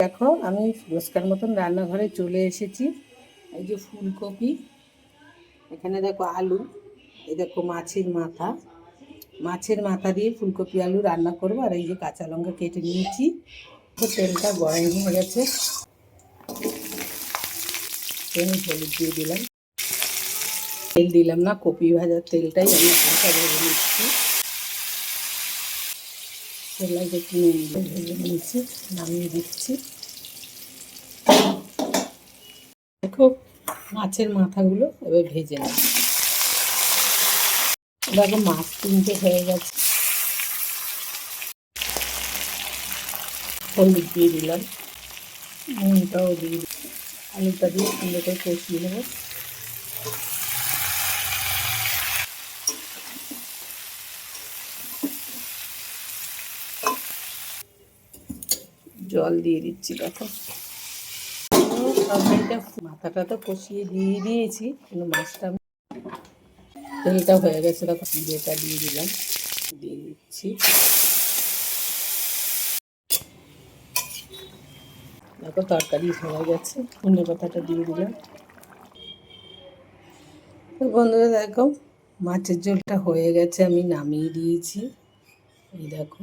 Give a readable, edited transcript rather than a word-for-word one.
দেখো আমি রোজকার মতন রান্নাঘরে চলে এসেছি। এই যে ফুলকপি, এখানে দেখো আলু, এই দেখো মাছের মাথা দিয়ে ফুলকপি আলু রান্না করবো। আর এই যে কাঁচা লঙ্কা কেটে নিয়েছি। তো তেলটা গরম হয়ে গেছে, হলুদ দিয়ে দিলাম। তেল দিলাম না, কপি ভাজার তেলটাই আমি হালকা ভেজে নিচ্ছি। তেলটাকে একটু ভেজে নিয়েছি, নামিয়ে দিচ্ছি। দেখো মাছের মাথাগুলো এবার ভেজে নেব। দেখো মাছ 3টে হয়ে গেছে। হলুদ দিয়ে দিলাম, নুনটাও দিয়ে দিলাম। আলুটা দিয়ে সুন্দর করে কষিয়ে নেব। জল দিয়ে দিচ্ছি। দেখো তরকারিটা মাথাটা তো কষিয়ে দিয়ে দিয়েছি, কিন্তু মাছটা তেলটা হয়ে গেছে। দেখো জিরেটা দিয়ে দিলাম, দিয়ে দিচ্ছি। দেখো তরকারি হয়ে গেছে, ধনে পাতাটা দিয়ে দিলাম। তো বন্ধুরা দেখো মাছের ঝোলটা হয়ে গেছে, আমি নামিয়ে দিয়েছি। এই দেখো